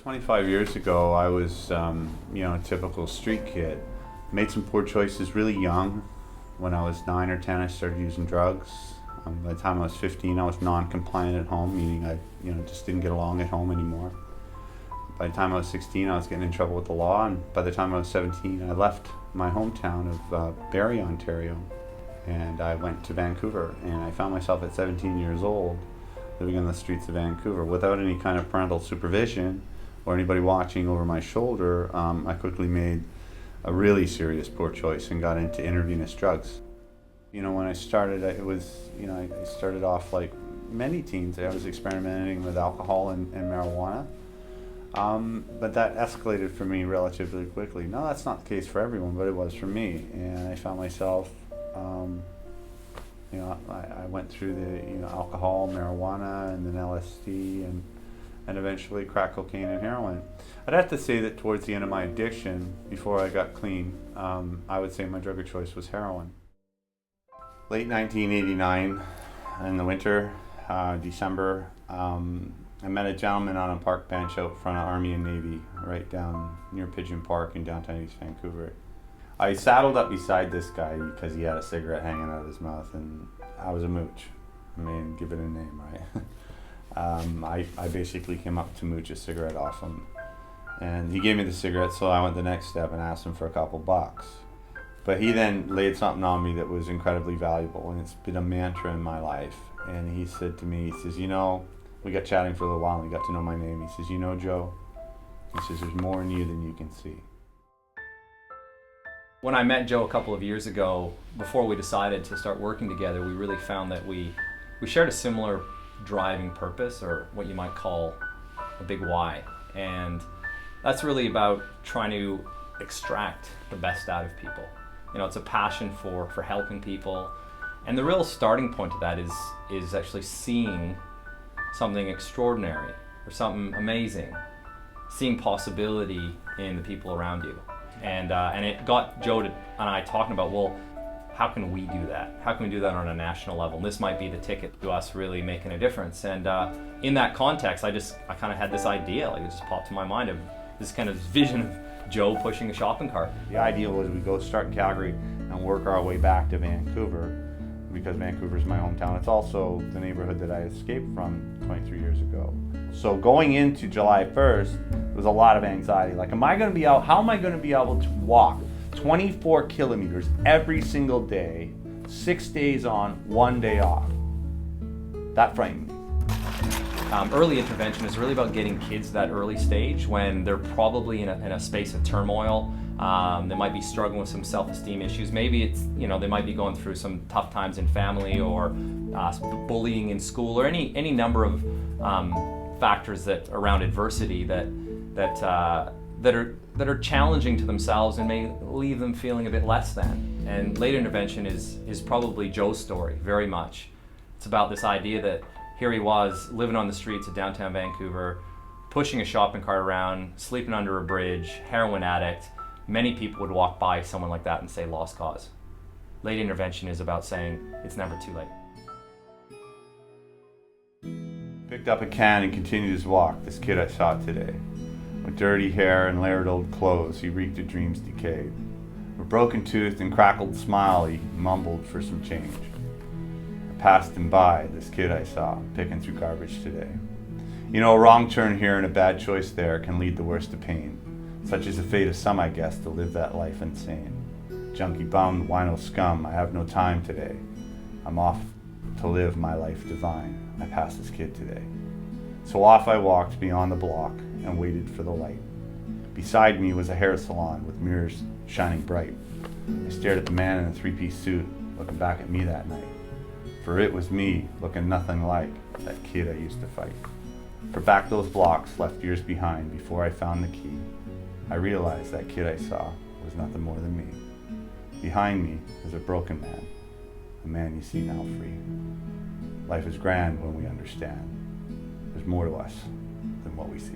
25 years ago, I was, a typical street kid. Made some poor choices really young. When I was 9 or 10, I started using drugs. By the time I was 15, I was non-compliant at home, meaning I, just didn't get along at home anymore. By the time I was 16, I was getting in trouble with the law, and by the time I was 17, I left my hometown of Barrie, Ontario, and I went to Vancouver, and I found myself at 17 years old living on the streets of Vancouver without any kind of parental supervision or anybody watching over my shoulder. I quickly made a really serious poor choice and got into intravenous drugs. When I started, I started off like many teens. I was experimenting with alcohol and marijuana. But that escalated for me relatively quickly. Now, that's not the case for everyone, but it was for me. And I found myself, I went through the, alcohol, marijuana, and then LSD, and eventually crack cocaine and heroin. I'd have to say that towards the end of my addiction, before I got clean, I would say my drug of choice was heroin. Late 1989, in the winter, December, I met a gentleman on a park bench out front of Army and Navy, right down near Pigeon Park in downtown East Vancouver. I saddled up beside this guy because he had a cigarette hanging out of his mouth, and I was a mooch. I mean, give it a name, right? I basically came up to mooch a cigarette off him, and he gave me the cigarette, so I went the next step and asked him for a couple bucks. But he then laid something on me that was incredibly valuable, and it's been a mantra in my life. And he said to me, he says, we got chatting for a little while, and he got to know my name. He says, Joe, he says, there's more in you than you can see. When I met Joe a couple of years ago, before we decided to start working together, we really found that we shared a similar driving purpose, or what you might call a big why. And that's really about trying to extract the best out of people. It's a passion for helping people. And the real starting point of that is actually seeing something extraordinary or something amazing, seeing possibility in the people around you. And it got Joe and I talking about, well, how can we do that? How can we do that on a national level? And this might be the ticket to us really making a difference. And in that context, I kind of had this idea, like it just popped to my mind of this kind of vision of Joe pushing a shopping cart. The idea was we go start in Calgary and work our way back to Vancouver, because Vancouver's my hometown. It's also the neighborhood that I escaped from 23 years ago. So going into July 1st, there was a lot of anxiety. Like, how am I going to be able to walk 24 kilometers every single day, 6 days on, 1 day off? That frightened me. Early intervention is really about getting kids that early stage when they're probably in a space of turmoil. They might be struggling with some self-esteem issues. Maybe it's, they might be going through some tough times in family, or bullying in school, or any number of factors that around adversity that are challenging to themselves and may leave them feeling a bit less than. And late intervention is probably Joe's story, very much. It's about this idea that here he was living on the streets of downtown Vancouver, pushing a shopping cart around, sleeping under a bridge, heroin addict. Many people would walk by someone like that and say lost cause. Late intervention is about saying it's never too late. Picked up a can and continued his walk, this kid I saw today. With dirty hair and layered old clothes, he reeked of dreams decayed. With broken tooth and crackled smile, he mumbled for some change. I passed him by, this kid I saw, picking through garbage today. A wrong turn here and a bad choice there can lead the worst to pain. Such is the fate of some, I guess, to live that life insane. Junkie bum, wino scum, I have no time today. I'm off to live my life divine. I passed this kid today. So off I walked beyond the block and waited for the light. Beside me was a hair salon with mirrors shining bright. I stared at the man in a three-piece suit, looking back at me that night. For it was me, looking nothing like that kid I used to fight. For back those blocks left years behind before I found the key, I realized that kid I saw was nothing more than me. Behind me was a broken man, a man you see now free. Life is grand when we understand. There's more to us than what we see.